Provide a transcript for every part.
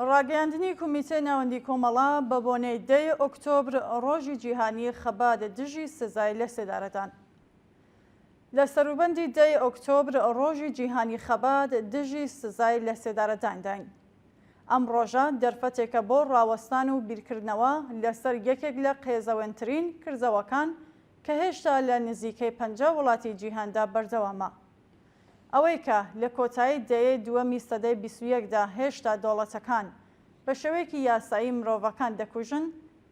ڕاگەیاندنی کۆمیتەی ناوەندی کۆمەڵە بە بۆنەی 10 ئۆکتۆبر ڕۆژی جیهانی خەبات دژی سزای لە سێدارەدان. لە سەروبەندی 10 ئۆکتۆبر ڕۆژی جیهانی خەبات دژی سزای لە سێدارەدان. ئەم ڕۆژە دەرفەتێکە بۆ ڕاوەستان و بیرکردنەوە لەسەر یەکێک لە قێزەوەنترین کردەوەکان کە هێشتا لە نزیکەی 50 وڵاتی جیهاندا بەردەوامە. ئەوەی کە لە کۆتایی دەیەی دووەمی سەدەی 21دا هێشتا دەوڵەتەکان بە شێوەیەکی یاسایی مرۆڤەکان دەکوژن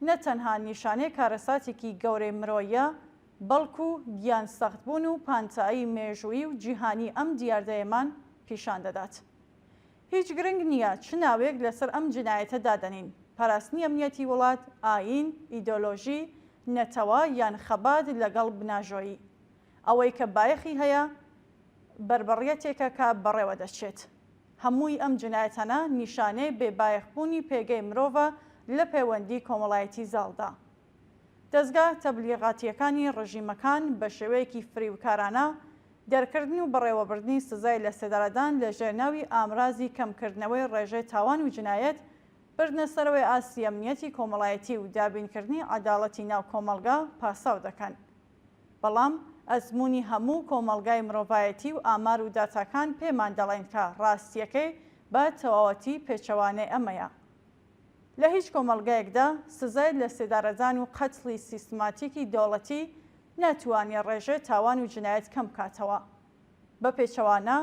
نەتەنها نیشانەی کارەساتێکی گەورەی مرۆیە، بەڵکو گیان سەختبوون و پانتایی مێژووی و جیهانی ئەم دیاردەیەمان پیشان دەدات. هیچ گرنگ نییە چ ناوێک لەسەر ئەم جنایەتە دادەنین، پاراستنی ئەمنیەتی وڵات، ئاین، ئیدۆلۆژی، نەتەوە یان خەبات لەگەڵ بناژۆیی. ئەوەی کە بایەخی هەیە بربەڕیەتێکە کە بەڕێوە دەچێت. هەمووی ئەم جنایەتانە نیشانەی بێبایەخبوونی پێگەی مرۆڤە لە پەیوەندی کۆمەڵایەتی زاڵدا. دەستگا تەبلیغاتیەکانی ڕژیمەکان بە شێوەیەکی فریوکارانە دەرکردن و بەڕێوەبردنی سزای لە سێدارەدان لە ژێرناوی ئامرازی کەمکردنەوەی ڕێژەی تاوان و جنایەت بردنە سەرەوەی ئاسی ئەمنیەتی کۆمەڵایەتی و دابینکردنی عەداڵەتی ناو کۆمەلگا پاساو دەکەن. بەڵام ئەزمموی هەموو کۆمەلگای مرۆڤایەتی و ئامار و داتاکان پێمان دەڵێن کە ڕاستیەکەی بە تەواوەتی پێچەوانەی ئەمەیە. لە هیچ کۆمەلگایەکدا سزای لە سێدارەدان و قەتڵی سیستماتیکی دەوڵەتی ناتوانێت ڕێژەی تاوان و جنایەت کەم بکاتەوە. بە پێچەوانە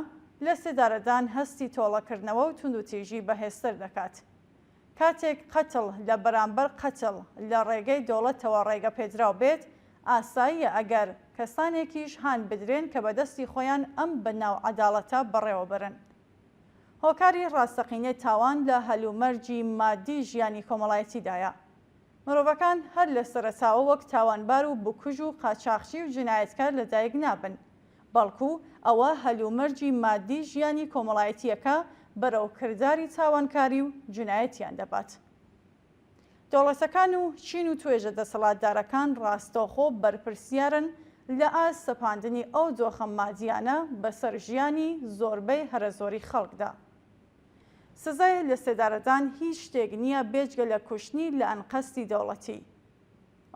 لە سێدارەدان هەستی تۆڵەکردنەوە و توندوتیژی بەهێزتر دەکات. کاتێک قەتڵ لە بەرامبەر قەتڵ لە ڕێگەی دەوڵەتەوە ڕێگە پێدراو بێت، ئاساییە ئەگەر کەسانێکیش هان بدرێن کە بەدەستی خۆیان ئەم بەناو عەداڵەتە بەڕێوە برن. هۆکاری ڕاستەقینەی تاوان لە هەلومەرجی مادی ژیانی کۆمەڵایەتیدایە. مرۆڤەکان هەر لە سەرەتاوە وەک تاوانبار و بکوژ و قاچاقچی و جنایەتکار لەدایک نابن، بەڵکو ئەوە هەلومەرجی مادی ژیانی کۆمەڵایەتیەکە بەرەو کردداری تاوانکاری و جنایەتیان دەبات. دەوڵەتەکان و چین و توێژە دەسەڵاتدارەکان ڕاستەوخۆ بەرپرسیارن لە ئاست سەپاندنی ئەو دۆخە مادیانە بەسەر ژیانی زۆربەی هەرە زۆری خەڵکدا. سزای لە سێدارەدان هیچ شتێک نییە بێجگە لە کوشتنی لە ئەنقەستی دەوڵەتی.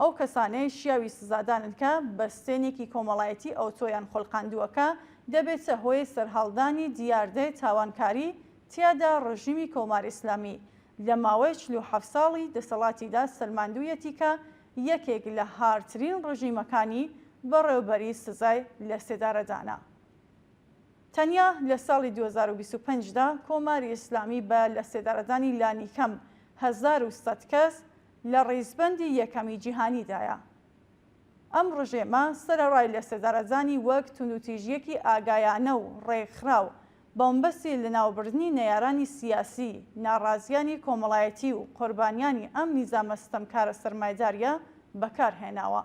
ئەو کەسانەی شیاوی سزادانن کە بەستێنێکی کۆمەڵایەتی ئەو تۆیان خۆڵقاندووەکە دەبێتە هۆی سەرهەڵدانی دیاردەی تاوانکاری تیادا ڕژیمی کۆماری ئیسلامی لە ماوەی 47 ساڵی دەسەڵاتیدا سەلماندوویەتی کە یەکێک لە هارترین ڕژیمەکانی بەڕێوەبەری سزای لە سێدارەدانە. تەنیا لە ساڵی 2025دا کۆماری ئیسلامی بە لە سێدارەدانی لانیکەم 1100 کەس لە ڕیزبەندی یەکەمی جیهانیدایە. ئەم ڕژێمە سەرەڕای لە سێدارەدانی وەک توندوتیژیەکی ئاگایانە و ڕێکخراو بۆمبەسی لە ناوبردنی نەیارانی سیاسی، ناڕازیانی کۆمەڵایەتی و قوربانیانی ئەم نیزامە ستەمکارە سەرمایداریە بەکارهێناوە.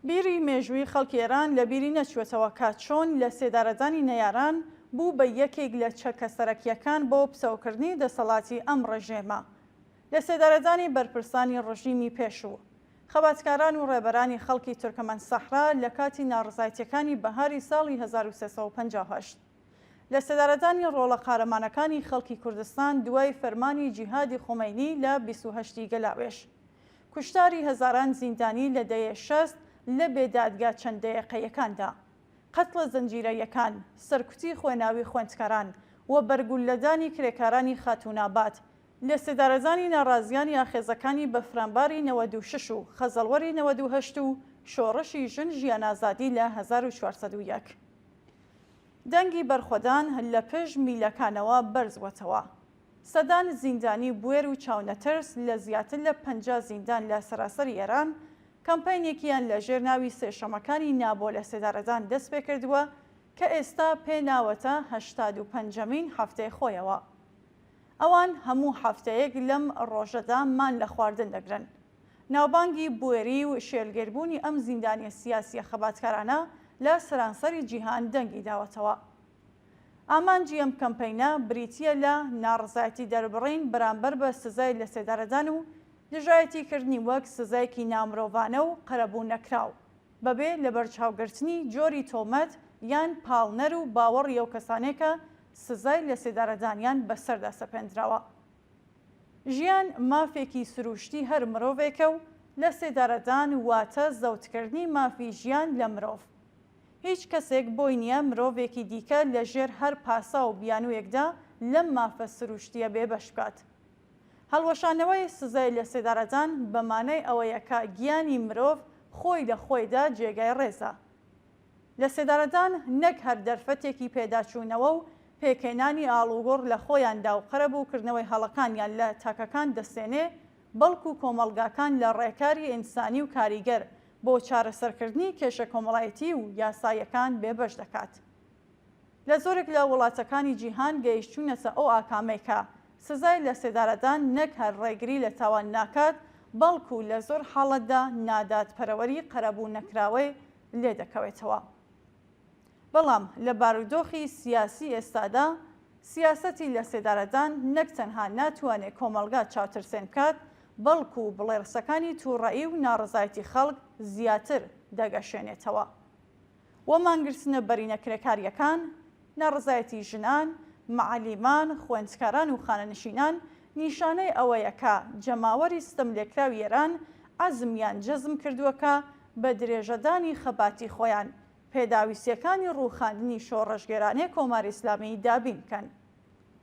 بیری مێژووی خەڵکی ئێران لە بیری نەچوێتەوە کە چۆن لە سێدارەدانی نەیاران بوو بە یەکێک لە چەکە سەرەکیەکان بۆ پسەوکردنی دەسەڵاتی ئەم ڕژێمە لە سێدارەدانی بەرپرسانی ڕژیمی پێشوو. خەباتکاران و ڕێبەرانی خەڵکی تورکمەن سەحرا لە کاتی ناڕزایەتیەکانی بەهاری ساڵی 1358 لە سێدارەدانی ڕۆڵە قارەمانەکانی خەڵکی کوردستان دوای فەرمانی جیهادی خۆمەینی لە 28 گەلاوێژ، کوشتاری هەزاران زیندانی لە دەیە 60 لە بێدادگا چەند دەیەقەیەکاندا، قەتڵە زەنجیرەیەکان، سەرکوتی خوێناوی خوێندکاران و بەرگوللەدانی کرێکارانی خاتونابات لە سێدارەدانی ناڕازیانی ئاخێزەکانی بە فرامباری 96 و خەزەڵوەری 98 و شۆڕشی ژن ژیانازادی لە 1401. دەنگی بەرخۆدان لە پێش میلەکانەوە بەرزوەتەوە. سەدان زیندانی بوێر و چاونەترس لە زیاتر لە 50 زیندان لە سەراسەری ئێران کەمپەینێکیان لە ژێر ناوی سێشەمەکانی نابۆ لە سێدارەدان دەست پێ کردووە کە ئێستا پێناوەتە 85مین هەفتەی خۆیەوە. ئەوان هەموو هەفتەیەک لەم ڕۆژەدا مان لە خواردن دەگرن. ناوبانگی بوێری و شێلگەربوونی ئەم زیندانیە سیاسیە خەباتکارانە لە سەرانسەری جیهان دەنگی داوەتەوە. ئامانجی ئەم کەمپەینە بریتیە لە ناڕزایەتی دەربڕین بەرامبەر بە سزای لە سێدارەدان و دژایەتیکردنی وەک سزایەکی نامرۆڤانە و قەرەبوو نەکراو بەبێ لە بەرچاوگرتنی جۆری تۆمەت یان پاڵنەر و باوەڕی ئەو کەسانێکە سزای لە سێدارەدانیان بەسەردا سەپێنراوە. ژیان مافێکی سروشتی هەر مرۆڤێکە و لە سێدارەدان واتە زەوتکردنی مافی ژیان لە مرۆڤ. هیچ کەسێک بۆی نییە مرۆڤێکی دیکە لە ژێر هەر پاسا و بیانوویەکدا لەم مافە سروشتیە بێبەش بکات. هەڵوەشانەوەی سزای لە سێدارەدان بەمانای ئەوەیە کە گیانی مرۆڤ خۆی لە خۆیدا جێگای ڕێزە. لە سێدارەدان نەک هەر دەرفەتێکی پێداچوونەوە و پێکێنانی ئاڵوگۆڕ لە خۆیاندا و قەرەبووکردنەوەی هەڵەکانیان لە تاکەکان دەستێنێ، بەڵکو کۆمەڵگاکان لە ڕێکاری ئینسانی و کاریگەر بۆ چارەسەرکردنی کێشە کۆمەڵایەتی و یاساییەکان بێبەش دەکات. لە زۆرێک لە وڵاتەکانی جیهان گەیشتوونەتە ئەو ئاکامەی کە سزای لە سێدارەدان نەک هەر ڕێگری لە تاوان ناکات، بەڵکو لە زۆر حاڵەتدا نادادپەروەری قەرەبوو نەکراوەی لێ دەکەوێتەوە. بەڵام لە بارودۆخی سیاسی ئێستادا سیاسەتی لە سێدارەدان نەک تەنها ناتوانێت کۆمەلگا چاوترسێن بکات، بەڵکو بڵێرسەکانی تووڕەئی و ناڕزایەتی خەڵک زیاتر دەگەشێنێتەوە. وە مانگرتنە بەرینەکرێکاریەکان، ناڕزایەتی ژنان، معەلیمان، خوێندکاران و خانەنشینان نیشانەی ئەوەیە کە جەماوەری ستەملێکراوی ئێران عەزمیان جەزم کردووەکە بە درێژەدانی خەباتی خۆیان پێداویستیەکانی ڕووخاندنی شۆڕەشگێرانەی کۆماری ئیسلامی دابین بکەن.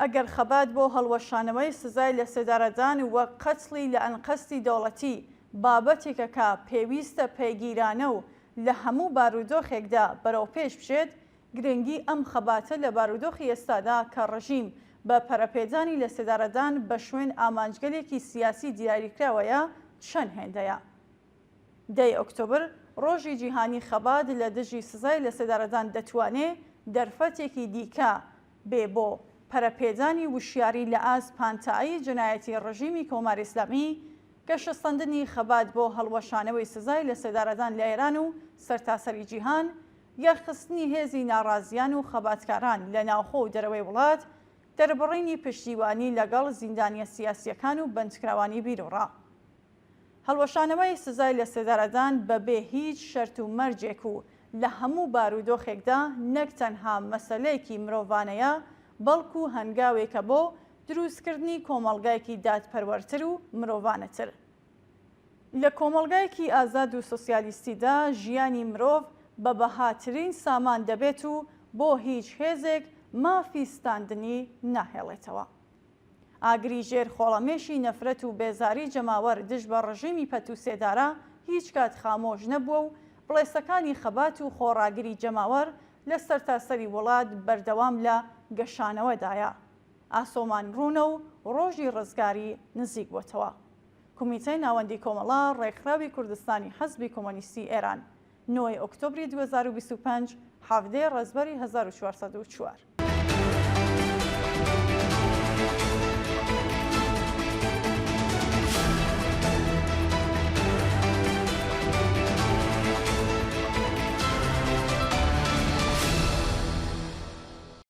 ئەگەر خەبات بۆ هەڵوەشانەوەی سزای لە سێدارەدان وەک قەتڵی لە ئەنقەستی دەوڵەتی بابەتێکە کە پێویستە پێگیرانە و لە هەموو بارودۆخێکدا بەرەو پێش بچێت، گرنگی ئەم خەباتە لە بارودۆخی ئێستادا کە ڕژیم بە پەرەپێدانی لە سێدارەدان بە شوێن ئامانجگەلێکی سیاسی دیاریکراوەیە چەند هێندەیە. 10 ئۆکتۆبر ڕۆژی جیهانی خەبات لە دژی سزای لە سێدارەدان دەتوانێت دەرفەتێکی دیکە بێ بۆ پەرەپێدانی وشیاری لە ئاز پانتایی جنایەتی ڕژیمی کۆماری ئیسلامی، گەشەستاندنی خەبات بۆ هەڵوەشانەوەی سزای لە سێدارەدان لە ئێران و سەرتاسەری جیهان، یاخستنی هێزی ناڕازیان و خەباتکاران لە ناوخۆ و دەرەوەی وڵات، دەربڕینی پشتیوانی لەگەڵ زیندانیە سیاسیەکان و بەندکراوانی بیرۆڕا. هەڵوەشانەوەی سزای لە سێدارەدان بەبێ هیچ شەرت و مەرجێک و لە هەموو بارودۆخێکدا نەک تەنها مەسەلەیەکی مرۆڤانەیە، بەڵکو هەنگاوێکە بۆ دروستکردنی کۆمەڵگایەکی دادپەروەرتر و مرۆڤانەتر. لە کۆمەڵگایەکی ئازاد و سۆسیالیستیدا ژیانی مرۆڤ بە بەهاترین سامان دەبێت و بۆ هیچ هێزێک مافی ستاندنی ناهێڵێتەوە. ئاگری ژێر خۆڵەمێشی نەفرەت و بێزاری جەماوەر دژ بە ڕژیمی پەت و سێدارە هیچ کات خامۆژ نەبووە و بڵێسەکانی خەبات و خۆڕاگری جەماوەر لە سەرتاسەری وڵات بەردەوام لە گەشانەوەدایە. ئاسۆمان ڕوونە و ڕۆژی ڕزگاری نزیک بووەتەوە. کۆمیتەی ناوەندی کۆمەڵا ڕێکخراوی کوردستانی حەزبی کۆمۆنیستی ئێران 9 ئۆکتۆبری 2025 17 ڕێزبەری 1404